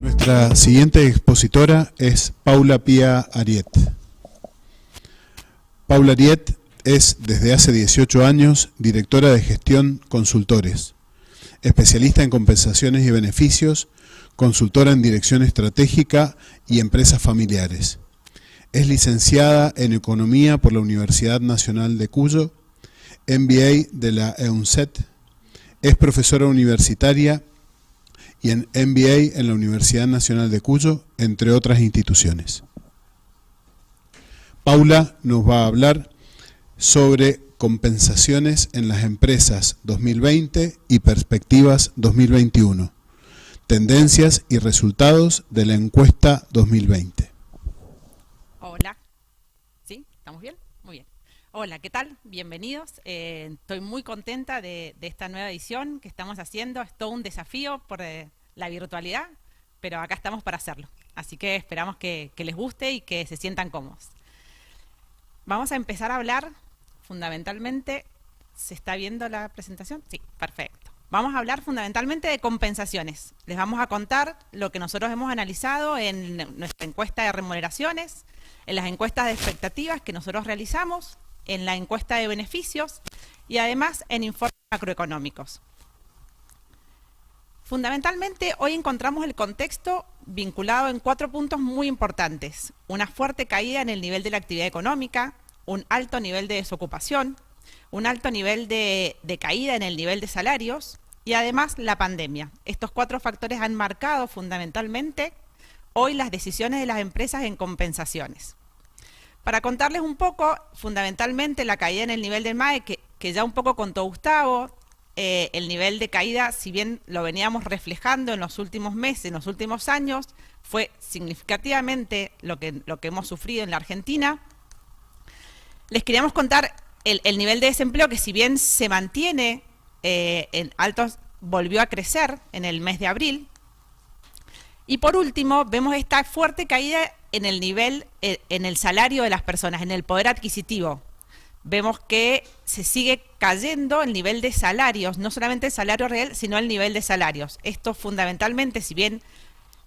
Nuestra siguiente expositora es Paula Pía Ariet. Paula Ariet es, desde hace 18 años, directora de gestión consultores, especialista en compensaciones y beneficios, consultora en dirección estratégica y empresas familiares. Es licenciada en Economía por la Universidad Nacional de Cuyo, MBA de la EUNSET, es profesora universitaria y en MBA en la Universidad Nacional de Cuyo, entre otras instituciones. Paula nos va a hablar sobre compensaciones en las empresas 2020 y perspectivas 2021, tendencias y resultados de la encuesta 2020. Hola, ¿sí? ¿Estamos bien? Muy bien. Hola, ¿qué tal? Bienvenidos. Estoy muy contenta de esta nueva edición que estamos haciendo. Es todo un desafío por la virtualidad, pero acá estamos para hacerlo. Así que esperamos que les guste y que se sientan cómodos. Vamos a empezar a hablar fundamentalmente. ¿Se está viendo la presentación? Sí, perfecto. Vamos a hablar fundamentalmente de compensaciones. Les vamos a contar lo que nosotros hemos analizado en nuestra encuesta de remuneraciones, en las encuestas de expectativas que nosotros realizamos, en la encuesta de beneficios y además en informes macroeconómicos. Fundamentalmente, hoy encontramos el contexto vinculado en 4 puntos muy importantes. Una fuerte caída en el nivel de la actividad económica, un alto nivel de desocupación, un alto nivel de caída en el nivel de salarios y además la pandemia. Estos 4 factores han marcado fundamentalmente hoy las decisiones de las empresas en compensaciones. Para contarles un poco, fundamentalmente la caída en el nivel del MAE, que ya un poco contó Gustavo, el nivel de caída, si bien lo veníamos reflejando en los últimos meses, en los últimos años, fue significativamente lo que hemos sufrido en la Argentina. Les queríamos contar el nivel de desempleo que, si bien se mantiene en altos, volvió a crecer en el mes de abril. Y por último, vemos esta fuerte caída en el nivel, en el salario de las personas, en el poder adquisitivo. Vemos que se sigue cayendo el nivel de salarios, no solamente el salario real, sino el nivel de salarios. Esto fundamentalmente, si bien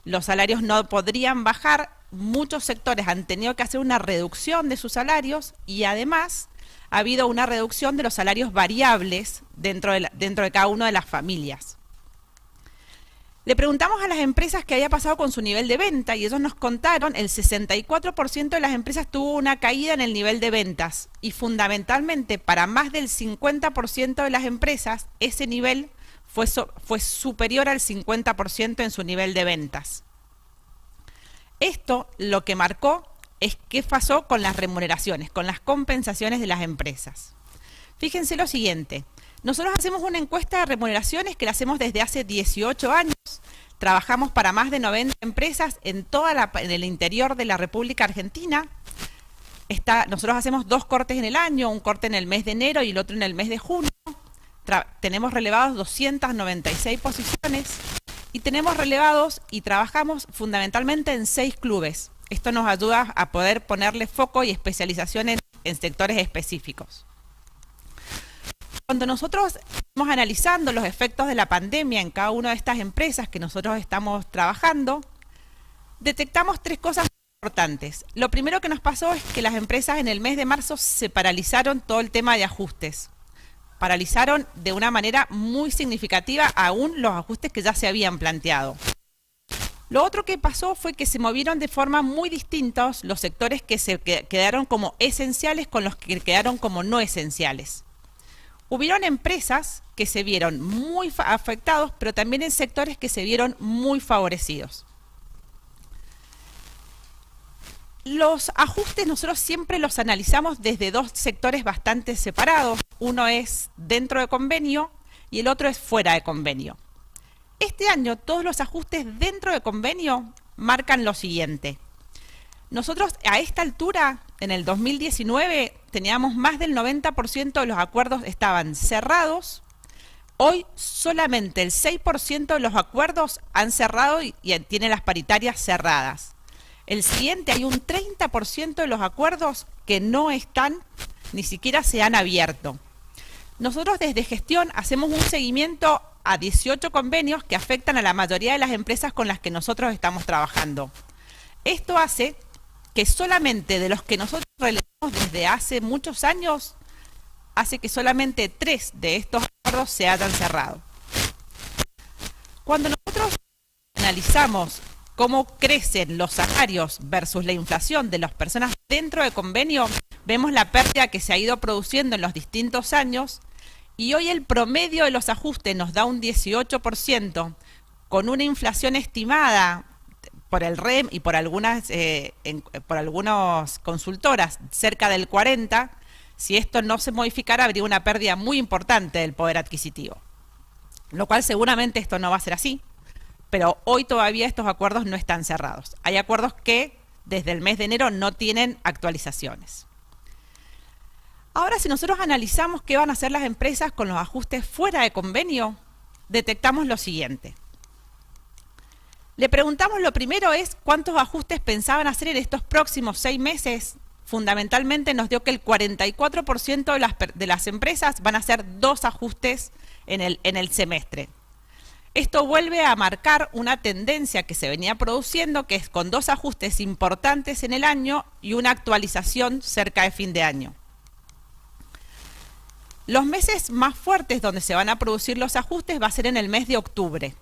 los salarios no podrían bajar, muchos sectores han tenido que hacer una reducción de sus salarios y además ha habido una reducción de los salarios variables dentro de cada una de las familias. Le preguntamos a las empresas qué había pasado con su nivel de venta y ellos nos contaron el 64% de las empresas tuvo una caída en el nivel de ventas y fundamentalmente para más del 50% de las empresas ese nivel fue superior al 50% en su nivel de ventas. Esto lo que marcó es qué pasó con las remuneraciones, con las compensaciones de las empresas. Fíjense lo siguiente. Nosotros hacemos una encuesta de remuneraciones que la hacemos desde hace 18 años. Trabajamos para más de 90 empresas en el interior de la República Argentina. Nosotros hacemos 2 cortes en el año, un corte en el mes de enero y el otro en el mes de junio. Tenemos relevados 296 posiciones y tenemos relevados y trabajamos fundamentalmente en 6 clubes. Esto nos ayuda a poder ponerle foco y especialización en sectores específicos. Cuando nosotros estamos analizando los efectos de la pandemia en cada una de estas empresas que nosotros estamos trabajando, detectamos 3 cosas importantes. Lo primero que nos pasó es que las empresas en el mes de marzo se paralizaron todo el tema de ajustes. Paralizaron de una manera muy significativa aún los ajustes que ya se habían planteado. Lo otro que pasó fue que se movieron de forma muy distintos los sectores que se quedaron como esenciales con los que quedaron como no esenciales. Hubieron empresas que se vieron muy afectados, pero también en sectores que se vieron muy favorecidos. Los ajustes nosotros siempre los analizamos desde 2 sectores bastante separados. Uno es dentro de convenio y el otro es fuera de convenio. Este año todos los ajustes dentro de convenio marcan lo siguiente. Nosotros a esta altura, en el 2019, teníamos más del 90% de los acuerdos estaban cerrados. Hoy solamente el 6% de los acuerdos han cerrado y tienen las paritarias cerradas. El siguiente, hay un 30% de los acuerdos que no están, ni siquiera se han abierto. Nosotros desde gestión hacemos un seguimiento a 18 convenios que afectan a la mayoría de las empresas con las que nosotros estamos trabajando. Esto hace que solamente de los que nosotros relevamos desde hace muchos años, hace que solamente 3 de estos acuerdos se hayan cerrado. Cuando nosotros analizamos cómo crecen los salarios versus la inflación de las personas dentro de convenio, vemos la pérdida que se ha ido produciendo en los distintos años y hoy el promedio de los ajustes nos da un 18%, con una inflación estimada por el REM y por algunas consultoras cerca del 40%. Si esto no se modificara, habría una pérdida muy importante del poder adquisitivo. Lo cual seguramente esto no va a ser así, pero hoy todavía estos acuerdos no están cerrados. Hay acuerdos que desde el mes de enero no tienen actualizaciones. Ahora, si nosotros analizamos qué van a hacer las empresas con los ajustes fuera de convenio, detectamos lo siguiente. Le preguntamos, lo primero es cuántos ajustes pensaban hacer en estos próximos 6 meses. Fundamentalmente nos dio que el 44% de las empresas van a hacer 2 ajustes en el semestre. Esto vuelve a marcar una tendencia que se venía produciendo, que es con 2 ajustes importantes en el año y una actualización cerca de fin de año. Los meses más fuertes donde se van a producir los ajustes va a ser en el mes de octubre.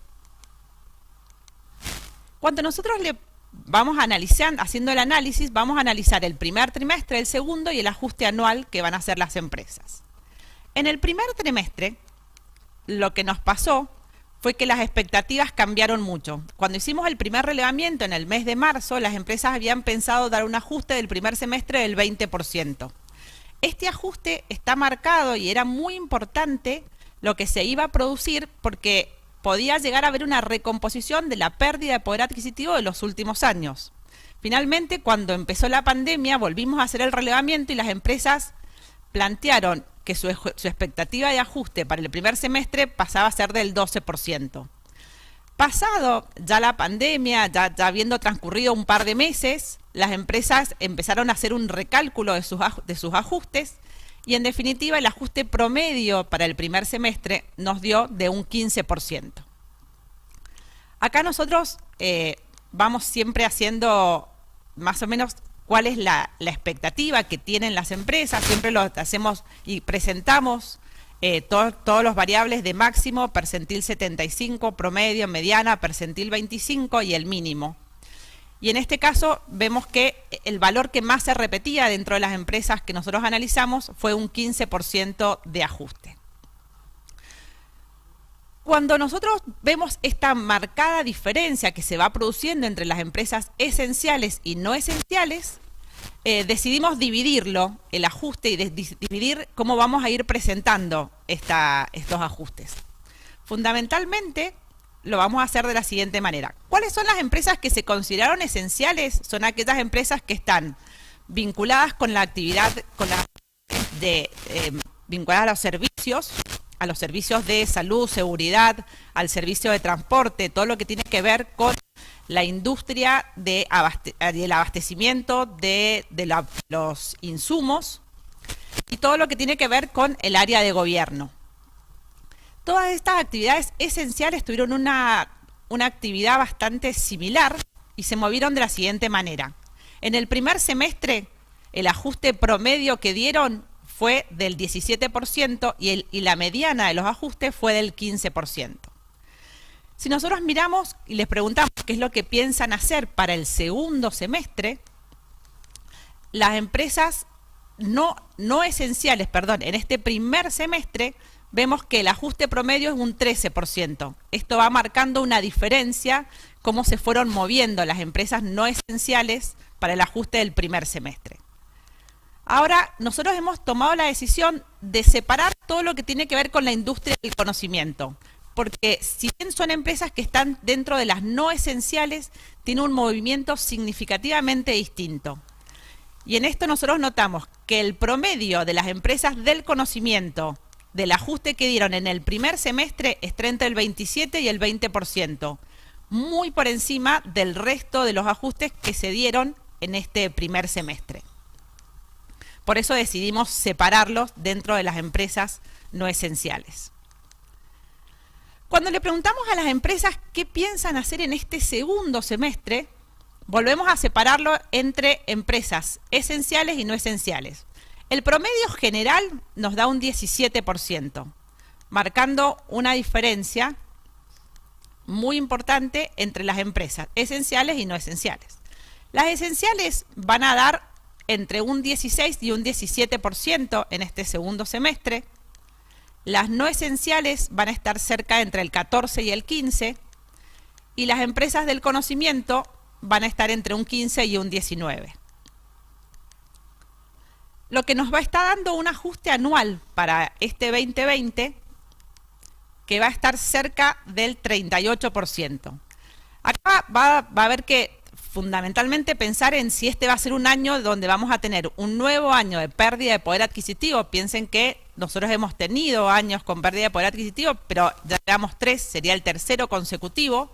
Cuando nosotros le vamos analizando, haciendo el análisis, vamos a analizar el primer trimestre, el segundo y el ajuste anual que van a hacer las empresas. En el primer trimestre, lo que nos pasó fue que las expectativas cambiaron mucho. Cuando hicimos el primer relevamiento en el mes de marzo, las empresas habían pensado dar un ajuste del primer semestre del 20%. Este ajuste está marcado y era muy importante lo que se iba a producir porque podía llegar a haber una recomposición de la pérdida de poder adquisitivo de los últimos años. Finalmente, cuando empezó la pandemia, volvimos a hacer el relevamiento y las empresas plantearon que su expectativa de ajuste para el primer semestre pasaba a ser del 12%. Pasado ya la pandemia, ya habiendo transcurrido un par de meses, las empresas empezaron a hacer un recálculo de sus ajustes y en definitiva el ajuste promedio para el primer semestre nos dio de un 15%. Acá nosotros vamos siempre haciendo más o menos cuál es la expectativa que tienen las empresas, siempre lo hacemos y presentamos todos los variables de máximo, percentil 75, promedio, mediana, percentil 25 y el mínimo. Y en este caso vemos que el valor que más se repetía dentro de las empresas que nosotros analizamos fue un 15% de ajuste. Cuando nosotros vemos esta marcada diferencia que se va produciendo entre las empresas esenciales y no esenciales, decidimos dividirlo, el ajuste, y dividir cómo vamos a ir presentando estos ajustes. Fundamentalmente lo vamos a hacer de la siguiente manera. ¿Cuáles son las empresas que se consideraron esenciales? Son aquellas empresas que están vinculadas con la actividad, vinculadas a los servicios de salud, seguridad, al servicio de transporte, todo lo que tiene que ver con la industria del abastecimiento de los insumos y todo lo que tiene que ver con el área de gobierno. Todas estas actividades esenciales tuvieron una actividad bastante similar y se movieron de la siguiente manera. En el primer semestre, el ajuste promedio que dieron fue del 17% y la mediana de los ajustes fue del 15%. Si nosotros miramos y les preguntamos qué es lo que piensan hacer para el segundo semestre, las empresas no esenciales, en este primer semestre vemos que el ajuste promedio es un 13%. Esto va marcando una diferencia, cómo se fueron moviendo las empresas no esenciales para el ajuste del primer semestre. Ahora, nosotros hemos tomado la decisión de separar todo lo que tiene que ver con la industria del conocimiento, porque si bien son empresas que están dentro de las no esenciales, tiene un movimiento significativamente distinto. Y en esto nosotros notamos que el promedio de las empresas del conocimiento, del ajuste que dieron en el primer semestre, es entre el 27 y el 20%, muy por encima del resto de los ajustes que se dieron en este primer semestre. Por eso decidimos separarlos dentro de las empresas no esenciales. Cuando le preguntamos a las empresas qué piensan hacer en este segundo semestre, volvemos a separarlo entre empresas esenciales y no esenciales. El promedio general nos da un 17%, marcando una diferencia muy importante entre las empresas esenciales y no esenciales. Las esenciales van a dar entre un 16 y un 17% en este segundo semestre. Las no esenciales van a estar cerca entre el 14 y el 15%, y las empresas del conocimiento van a estar entre un 15 y un 19%. Lo que nos va a estar dando un ajuste anual para este 2020 que va a estar cerca del 38%. Acá va a haber que fundamentalmente pensar en si este va a ser un año donde vamos a tener un nuevo año de pérdida de poder adquisitivo. Piensen que nosotros hemos tenido años con pérdida de poder adquisitivo, pero ya llevamos 3, sería el tercero consecutivo.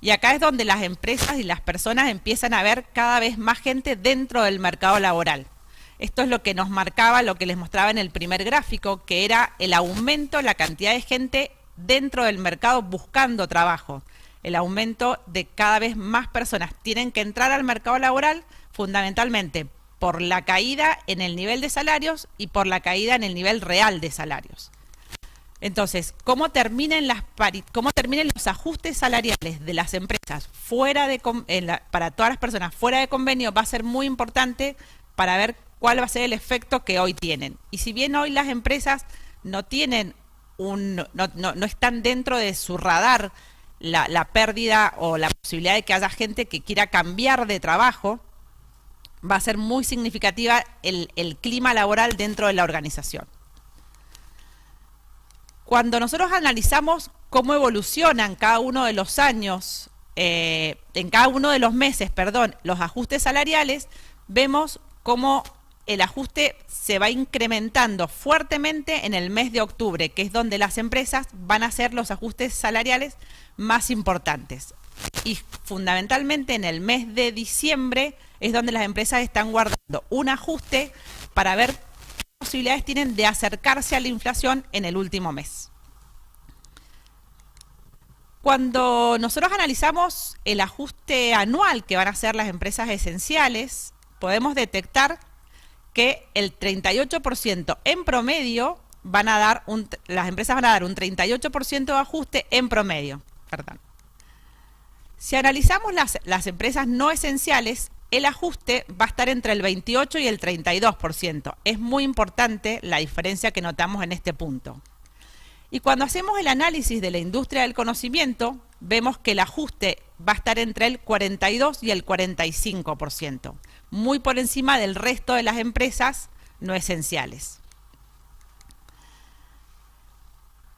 Y acá es donde las empresas y las personas empiezan a ver cada vez más gente dentro del mercado laboral. Esto es lo que nos marcaba, lo que les mostraba en el primer gráfico, que era el aumento, la cantidad de gente dentro del mercado buscando trabajo. El aumento de cada vez más personas tienen que entrar al mercado laboral fundamentalmente por la caída en el nivel de salarios y por la caída en el nivel real de salarios. Entonces, cómo terminen los ajustes salariales de las empresas para todas las personas fuera de convenio va a ser muy importante para ver cuál va a ser el efecto que hoy tienen. Y si bien hoy las empresas no tienen no están dentro de su radar la pérdida o la posibilidad de que haya gente que quiera cambiar de trabajo, va a ser muy significativa el clima laboral dentro de la organización. Cuando nosotros analizamos cómo evolucionan cada uno de los años, en cada uno de los meses, los ajustes salariales, vemos cómo el ajuste se va incrementando fuertemente en el mes de octubre, que es donde las empresas van a hacer los ajustes salariales más importantes. Y fundamentalmente en el mes de diciembre es donde las empresas están guardando un ajuste para ver qué posibilidades tienen de acercarse a la inflación en el último mes. Cuando nosotros analizamos el ajuste anual que van a hacer las empresas esenciales, podemos detectar que el 38% en promedio las empresas van a dar un 38% de ajuste en promedio. Si analizamos las empresas no esenciales, el ajuste va a estar entre el 28 y el 32%. Es muy importante la diferencia que notamos en este punto. Y cuando hacemos el análisis de la industria del conocimiento, vemos que el ajuste va a estar entre el 42 y el 45%, muy por encima del resto de las empresas no esenciales.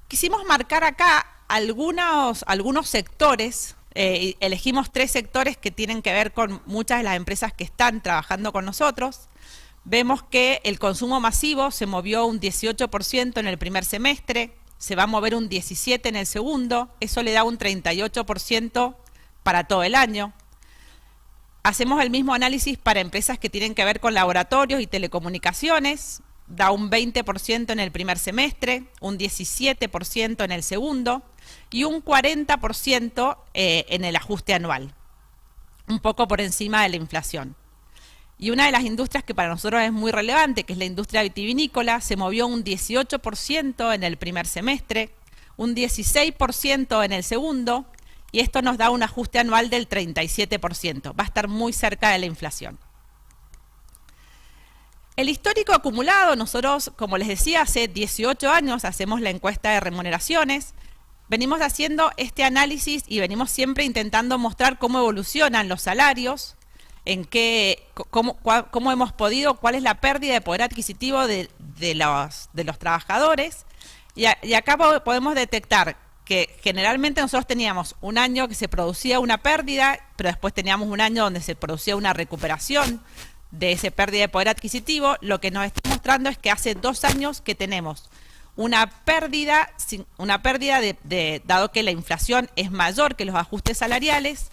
Quisimos marcar acá algunos sectores, elegimos 3 sectores que tienen que ver con muchas de las empresas que están trabajando con nosotros. Vemos que el consumo masivo se movió un 18% en el primer semestre, se va a mover un 17% en el segundo, eso le da un 38% para todo el año. Hacemos el mismo análisis para empresas que tienen que ver con laboratorios y telecomunicaciones, da un 20% en el primer semestre, un 17% en el segundo y un 40% en el ajuste anual, un poco por encima de la inflación. Y una de las industrias que para nosotros es muy relevante, que es la industria vitivinícola, se movió un 18% en el primer semestre, un 16% en el segundo, y esto nos da un ajuste anual del 37%. Va a estar muy cerca de la inflación. El histórico acumulado, nosotros, como les decía, hace 18 años hacemos la encuesta de remuneraciones. Venimos haciendo este análisis y venimos siempre intentando mostrar cómo evolucionan los salarios, cómo hemos podido, cuál es la pérdida de poder adquisitivo de los trabajadores. Y acá podemos detectar que generalmente nosotros teníamos un año que se producía una pérdida, pero después teníamos un año donde se producía una recuperación de esa pérdida de poder adquisitivo. Lo que nos está mostrando es que hace 2 años que tenemos una pérdida dado que la inflación es mayor que los ajustes salariales,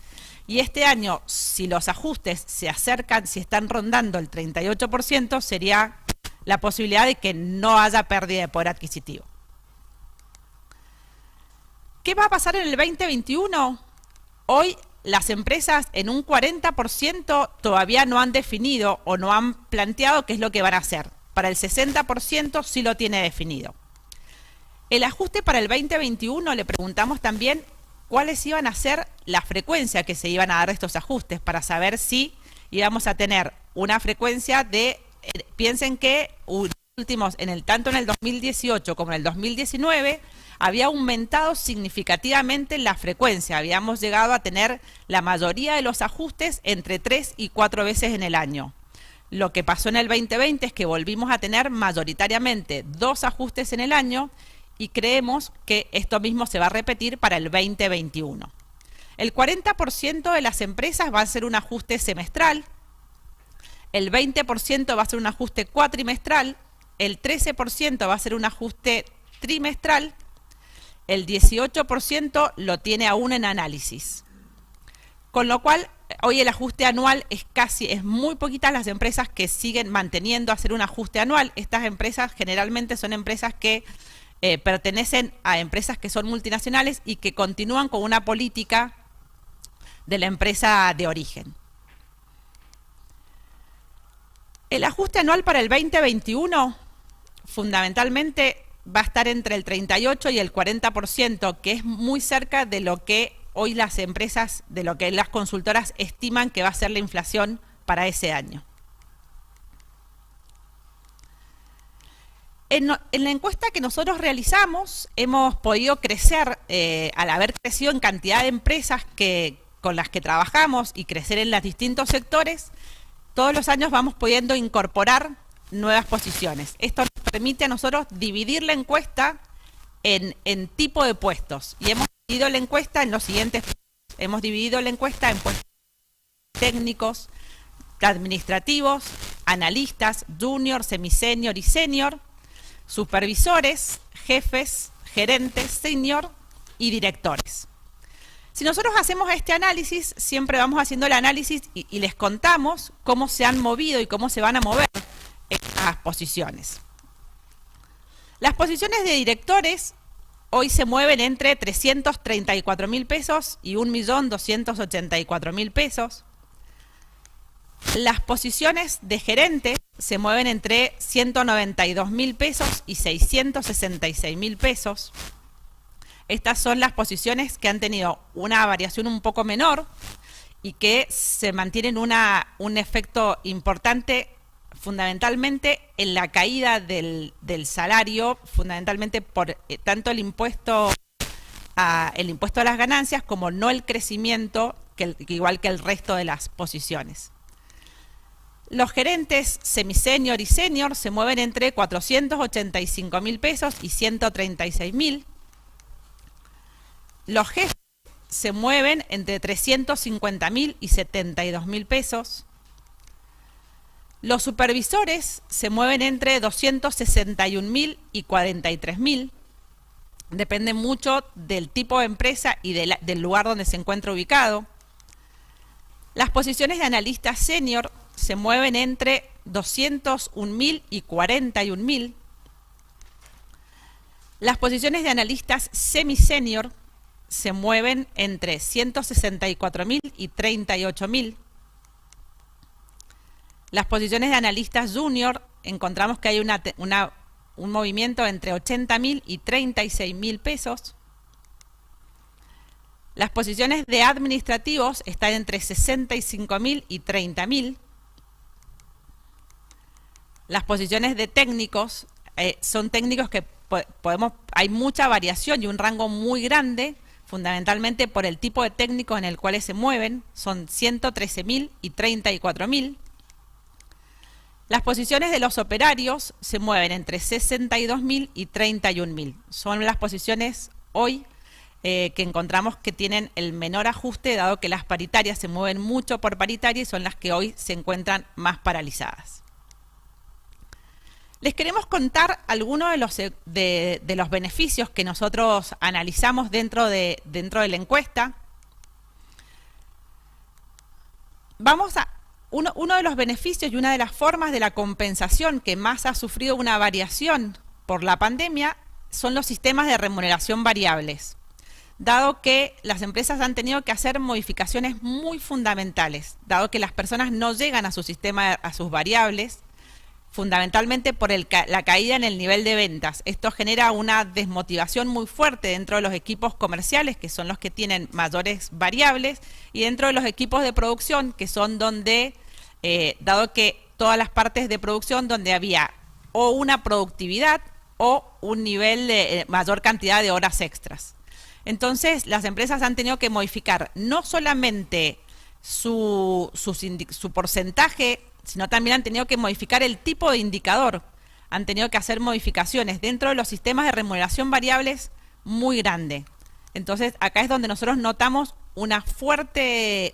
y este año, si los ajustes se acercan, si están rondando el 38%, sería la posibilidad de que no haya pérdida de poder adquisitivo. ¿Qué va a pasar en el 2021? Hoy las empresas en un 40% todavía no han definido o no han planteado qué es lo que van a hacer. Para el 60% sí lo tiene definido. El ajuste para el 2021 le preguntamos también cuáles iban a ser la frecuencia que se iban a dar estos ajustes para saber si íbamos a tener una frecuencia de, piensen que tanto en el 2018 como en el 2019 había aumentado significativamente la frecuencia, habíamos llegado a tener la mayoría de los ajustes entre 3 y 4 veces en el año. Lo que pasó en el 2020 es que volvimos a tener mayoritariamente 2 ajustes en el año y creemos que esto mismo se va a repetir para el 2021. El 40% de las empresas va a ser un ajuste semestral, el 20% va a ser un ajuste cuatrimestral, el 13% va a ser un ajuste trimestral, el 18% lo tiene aún en análisis. Con lo cual, hoy el ajuste anual es muy poquitas las empresas que siguen manteniendo hacer un ajuste anual. Estas empresas generalmente son empresas que pertenecen a empresas que son multinacionales y que continúan con una política de la empresa de origen. El ajuste anual para el 2021 fundamentalmente va a estar entre el 38 y el 40%, que es muy cerca de lo que hoy las empresas, de lo que las consultoras estiman que va a ser la inflación para ese año. En la encuesta que nosotros realizamos, hemos podido crecer, al haber crecido en cantidad de empresas con las que trabajamos y crecer en los distintos sectores, todos los años vamos pudiendo incorporar nuevas posiciones. Esto nos permite a nosotros dividir la encuesta en tipo de puestos. Y hemos dividido la encuesta en los siguientes puestos. Hemos dividido la encuesta en puestos técnicos, administrativos, analistas, junior, semisenior y senior, supervisores, jefes, gerentes, senior y directores. Si nosotros hacemos este análisis, siempre vamos haciendo el análisis y les contamos cómo se han movido y cómo se van a mover estas posiciones. Las posiciones de directores hoy se mueven entre 334.000 pesos y 1.284.000 pesos. Las posiciones de gerentes se mueven entre 192.000 pesos y 666.000 pesos. Estas son las posiciones que han tenido una variación un poco menor y que se mantienen un efecto importante fundamentalmente en la caída del salario, fundamentalmente por tanto el impuesto a las ganancias como no el crecimiento, igual que el resto de las posiciones. Los gerentes semisenior y senior se mueven entre 485.000 pesos y 136.000. Los jefes se mueven entre 350.000 y 72.000 pesos. Los supervisores se mueven entre 261.000 y 43.000. Depende mucho del tipo de empresa y del lugar donde se encuentra ubicado. Las posiciones de analistas senior se mueven entre 201.000 y 41.000. Las posiciones de analistas semisenior se mueven entre 164.000 y 38.000. Las posiciones de analistas junior encontramos que hay un movimiento entre 80.000 y 36.000 pesos. Las posiciones de administrativos están entre 65.000 y 30.000. Las posiciones de técnicos son técnicos que hay mucha variación y un rango muy grande, fundamentalmente por el tipo de técnico en el cual se mueven, son 113.000 y 34.000. Las posiciones de los operarios se mueven entre 62.000 y 31.000. Son las posiciones hoy que encontramos que tienen el menor ajuste, dado que las paritarias se mueven mucho por paritaria y son las que hoy se encuentran más paralizadas. Les queremos contar algunos de los beneficios que nosotros analizamos dentro de la encuesta. Uno de los beneficios y una de las formas de la compensación que más ha sufrido una variación por la pandemia son los sistemas de remuneración variables. dado que las empresas han tenido que hacer modificaciones muy fundamentales, dado que las personas no llegan a su sistema, a sus variables, fundamentalmente por la caída en el nivel de ventas. Esto genera una desmotivación muy fuerte dentro de los equipos comerciales, que son los que tienen mayores variables, y dentro de los equipos de producción, que son donde, dado que todas las partes de producción donde había o una productividad o un nivel de mayor cantidad de horas extras. Entonces, las empresas han tenido que modificar no solamente su porcentaje, sino también han tenido que modificar el tipo de indicador. Han tenido que hacer modificaciones dentro de los sistemas de remuneración variables muy grande. Entonces, acá es donde nosotros notamos una fuerte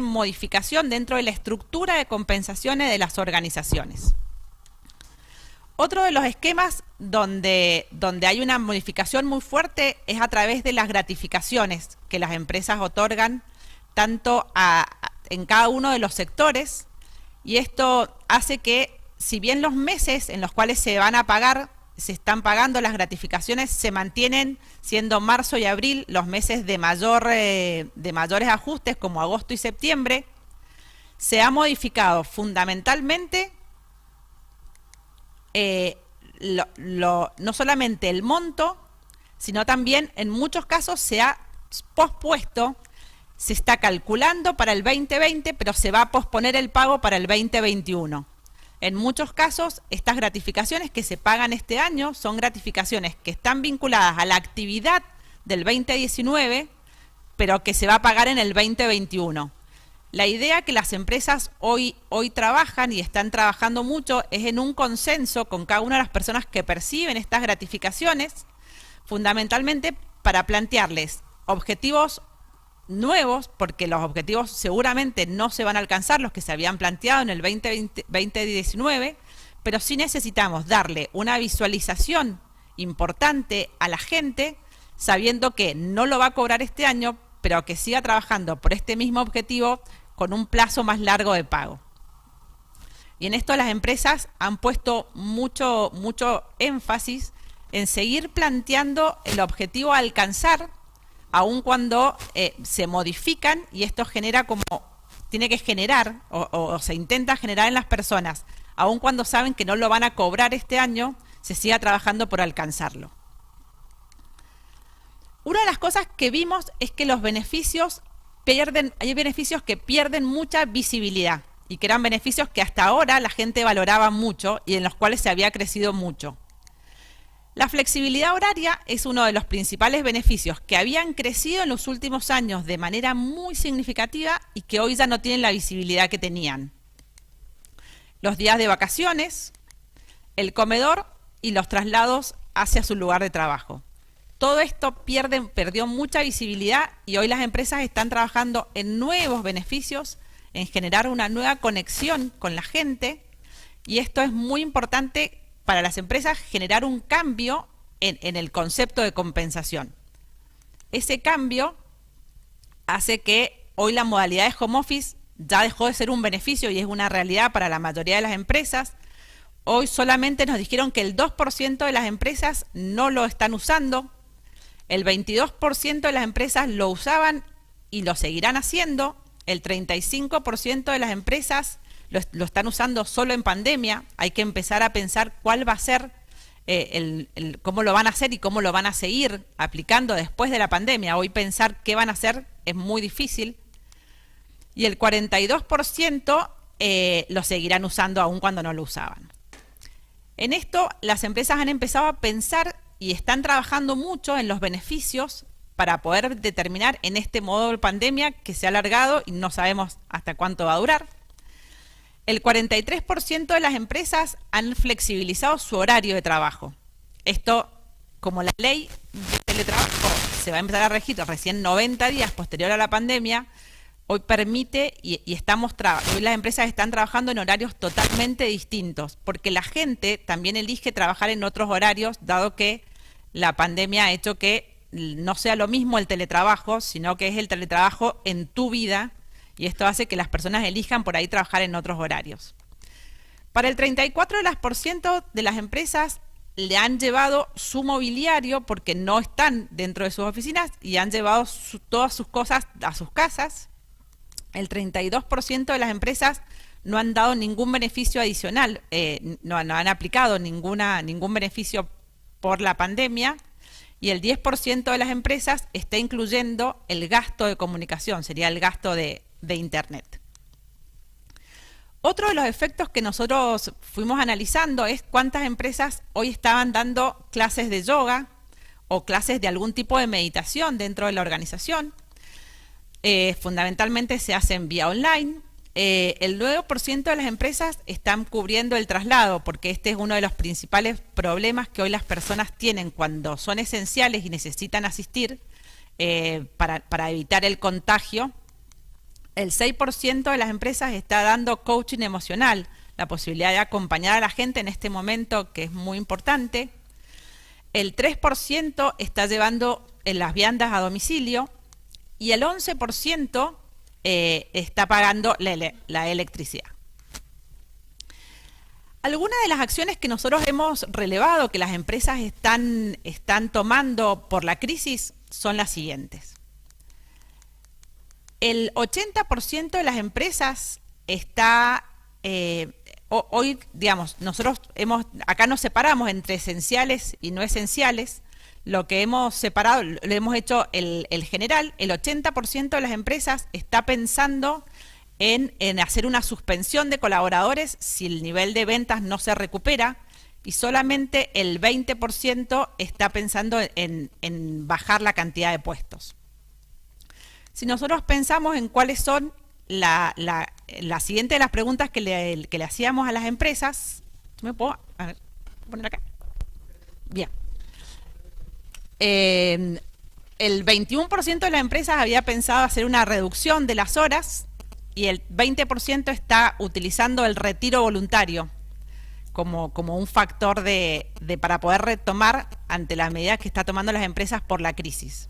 modificación dentro de la estructura de compensaciones de las organizaciones. Otro de los esquemas donde hay una modificación muy fuerte es a través de las gratificaciones que las empresas otorgan tanto en cada uno de los sectores, y esto hace que, si bien los meses en los cuales se están pagando las gratificaciones, se mantienen siendo marzo y abril los meses de mayores ajustes, como agosto y septiembre, se ha modificado fundamentalmente no solamente el monto, sino también en muchos casos se ha pospuesto. Se está calculando para el 2020, pero se va a posponer el pago para el 2021. En muchos casos, estas gratificaciones que se pagan este año son gratificaciones que están vinculadas a la actividad del 2019, pero que se va a pagar en el 2021. La idea que las empresas hoy trabajan y están trabajando mucho es en un consenso con cada una de las personas que perciben estas gratificaciones, fundamentalmente para plantearles objetivos nuevos, porque los objetivos seguramente no se van a alcanzar los que se habían planteado en el 2019, pero sí necesitamos darle una visualización importante a la gente, sabiendo que no lo va a cobrar este año, pero que siga trabajando por este mismo objetivo con un plazo más largo de pago. Y en esto las empresas han puesto mucho énfasis en seguir planteando el objetivo a alcanzar, aun cuando se modifican, y esto tiene que generar o se intenta generar en las personas, aun cuando saben que no lo van a cobrar este año, se siga trabajando por alcanzarlo. Una de las cosas que vimos es que los beneficios hay beneficios que pierden mucha visibilidad, y que eran beneficios que hasta ahora la gente valoraba mucho y en los cuales se había crecido mucho. La flexibilidad horaria es uno de los principales beneficios que habían crecido en los últimos años de manera muy significativa y que hoy ya no tienen la visibilidad que tenían. Los días de vacaciones, el comedor y los traslados hacia su lugar de trabajo. Todo esto perdió mucha visibilidad, y hoy las empresas están trabajando en nuevos beneficios, en generar una nueva conexión con la gente, y esto es muy importante para las empresas, generar un cambio en el concepto de compensación. Ese cambio hace que hoy la modalidad de home office ya dejó de ser un beneficio y es una realidad para la mayoría de las empresas. Hoy solamente nos dijeron que el 2% de las empresas no lo están usando, el 22% de las empresas lo usaban y lo seguirán haciendo, el 35% de las empresas lo están usando solo en pandemia. Hay que empezar a pensar cuál va a ser, cómo lo van a hacer y cómo lo van a seguir aplicando después de la pandemia. Hoy pensar qué van a hacer es muy difícil. Y el 42% lo seguirán usando aun cuando no lo usaban. En esto, las empresas han empezado a pensar y están trabajando mucho en los beneficios para poder determinar en este modo de pandemia que se ha alargado y no sabemos hasta cuánto va a durar. El 43% de las empresas han flexibilizado su horario de trabajo. Esto, como la ley de teletrabajo se va a empezar a regir recién 90 días posterior a la pandemia, hoy permite hoy las empresas están trabajando en horarios totalmente distintos, porque la gente también elige trabajar en otros horarios, dado que la pandemia ha hecho que no sea lo mismo el teletrabajo, sino que es el teletrabajo en tu vida, y esto hace que las personas elijan por ahí trabajar en otros horarios. Para el 34% de las empresas, le han llevado su mobiliario porque no están dentro de sus oficinas y han llevado todas sus cosas a sus casas. El 32% de las empresas no han dado ningún beneficio adicional, no han aplicado ningún beneficio por la pandemia, y el 10% de las empresas está incluyendo el gasto de comunicación, sería el gasto de Internet. Otro de los efectos que nosotros fuimos analizando es cuántas empresas hoy estaban dando clases de yoga o clases de algún tipo de meditación dentro de la organización. Fundamentalmente se hacen vía online. El 9% de las empresas están cubriendo el traslado, porque este es uno de los principales problemas que hoy las personas tienen cuando son esenciales y necesitan asistir para evitar el contagio. El 6% de las empresas está dando coaching emocional, la posibilidad de acompañar a la gente en este momento, que es muy importante. El 3% está llevando las viandas a domicilio y el 11% está pagando la electricidad. Algunas de las acciones que nosotros hemos relevado que las empresas están tomando por la crisis son las siguientes. El 80% de las empresas está, hoy, digamos, nosotros acá nos separamos entre esenciales y no esenciales. Lo que hemos separado, lo hemos hecho el general. El 80% de las empresas está pensando en hacer una suspensión de colaboradores si el nivel de ventas no se recupera, y solamente el 20% está pensando en bajar la cantidad de puestos. Si nosotros pensamos en cuáles son la siguiente de las preguntas que le hacíamos a las empresas, ¿me puedo poner acá? Bien. El 21% de las empresas había pensado hacer una reducción de las horas y el 20% está utilizando el retiro voluntario como un factor para poder retomar ante las medidas que están tomando las empresas por la crisis.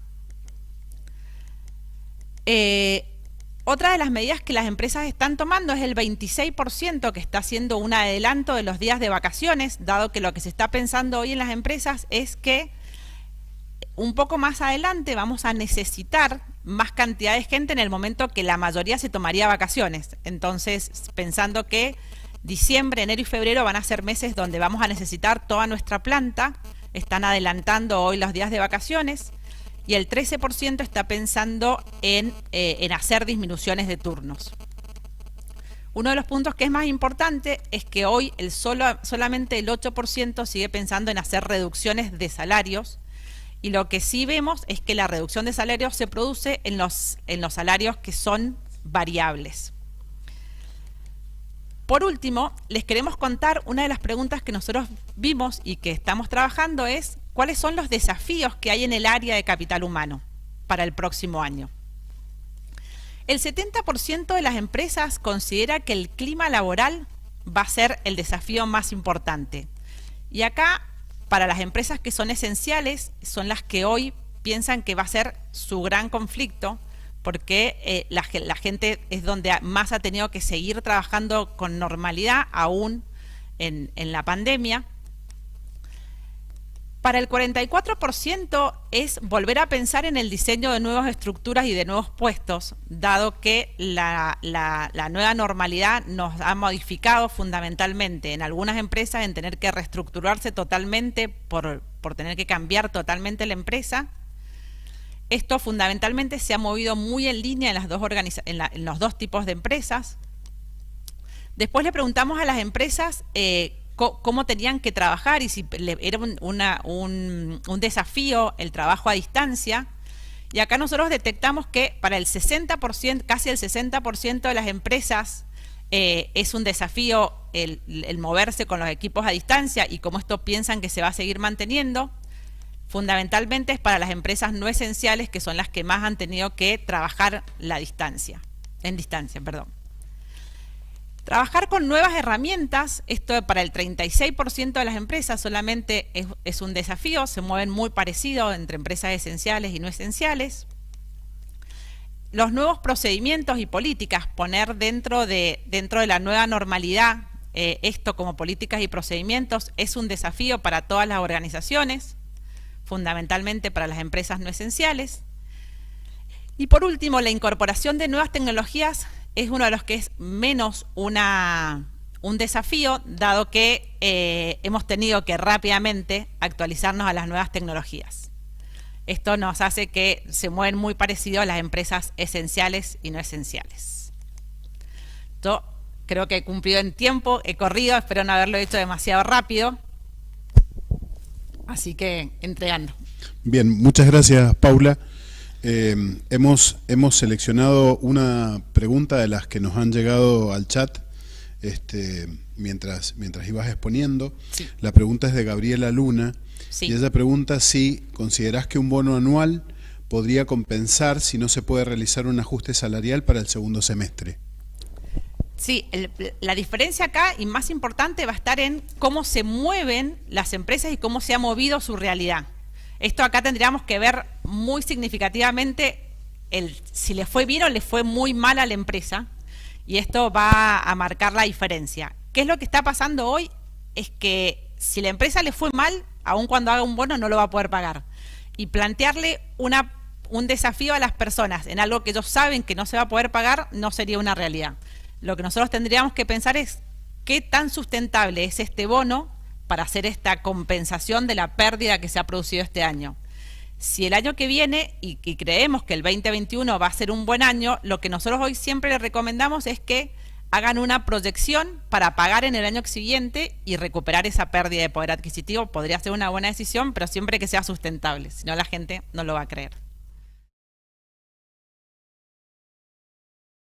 Otra de las medidas que las empresas están tomando es el 26% que está haciendo un adelanto de los días de vacaciones, dado que lo que se está pensando hoy en las empresas es que un poco más adelante vamos a necesitar más cantidad de gente en el momento que la mayoría se tomaría vacaciones. Entonces, pensando que diciembre, enero y febrero van a ser meses donde vamos a necesitar toda nuestra planta, están adelantando hoy los días de vacaciones. Y el 13% está pensando en hacer disminuciones de turnos. Uno de los puntos que es más importante es que hoy solamente el 8% sigue pensando en hacer reducciones de salarios, y lo que sí vemos es que la reducción de salarios se produce en los salarios que son variables. Por último, les queremos contar una de las preguntas que nosotros vimos y que estamos trabajando es: ¿cuáles son los desafíos que hay en el área de capital humano para el próximo año? El 70% de las empresas considera que el clima laboral va a ser el desafío más importante. Y acá, para las empresas que son esenciales, son las que hoy piensan que va a ser su gran conflicto, porque la gente es donde más ha tenido que seguir trabajando con normalidad, aún en la pandemia. Para el 44% es volver a pensar en el diseño de nuevas estructuras y de nuevos puestos, dado que la nueva normalidad nos ha modificado fundamentalmente en algunas empresas en tener que reestructurarse totalmente por tener que cambiar totalmente la empresa. Esto fundamentalmente se ha movido muy en línea en los dos tipos de empresas. Después le preguntamos a las empresas cómo tenían que trabajar y si era un desafío el trabajo a distancia. Y acá nosotros detectamos que para el 60%, casi el 60% de las empresas es un desafío el moverse con los equipos a distancia, y como esto piensan que se va a seguir manteniendo. Fundamentalmente es para las empresas no esenciales, que son las que más han tenido que trabajar en distancia. Trabajar con nuevas herramientas, esto para el 36% de las empresas solamente es un desafío, se mueven muy parecido entre empresas esenciales y no esenciales. Los nuevos procedimientos y políticas, poner dentro de la nueva normalidad esto como políticas y procedimientos es un desafío para todas las organizaciones, fundamentalmente para las empresas no esenciales. Y por último, la incorporación de nuevas tecnologías es uno de los que es menos un desafío, dado que hemos tenido que rápidamente actualizarnos a las nuevas tecnologías. Esto nos hace que se mueven muy parecido a las empresas esenciales y no esenciales. Yo creo que he cumplido en tiempo, he corrido, espero no haberlo hecho demasiado rápido. Así que entregando. Bien, muchas gracias, Paula. Hemos seleccionado una pregunta de las que nos han llegado al chat mientras ibas exponiendo. Sí. La pregunta es de Gabriela Luna. Sí. Y ella pregunta si considerás que un bono anual podría compensar si no se puede realizar un ajuste salarial para el segundo semestre. Sí, la diferencia acá, y más importante, va a estar en cómo se mueven las empresas y cómo se ha movido su realidad. Esto acá tendríamos que ver muy significativamente si le fue bien o le fue muy mal a la empresa, y esto va a marcar la diferencia. ¿Qué es lo que está pasando hoy? Es que si la empresa le fue mal, aun cuando haga un bono no lo va a poder pagar. Y plantearle un desafío a las personas en algo que ellos saben que no se va a poder pagar no sería una realidad. Lo que nosotros tendríamos que pensar es qué tan sustentable es este bono para hacer esta compensación de la pérdida que se ha producido este año. Si el año que viene, y creemos que el 2021 va a ser un buen año, lo que nosotros hoy siempre les recomendamos es que hagan una proyección para pagar en el año siguiente y recuperar esa pérdida de poder adquisitivo. Podría ser una buena decisión, pero siempre que sea sustentable, si no la gente no lo va a creer.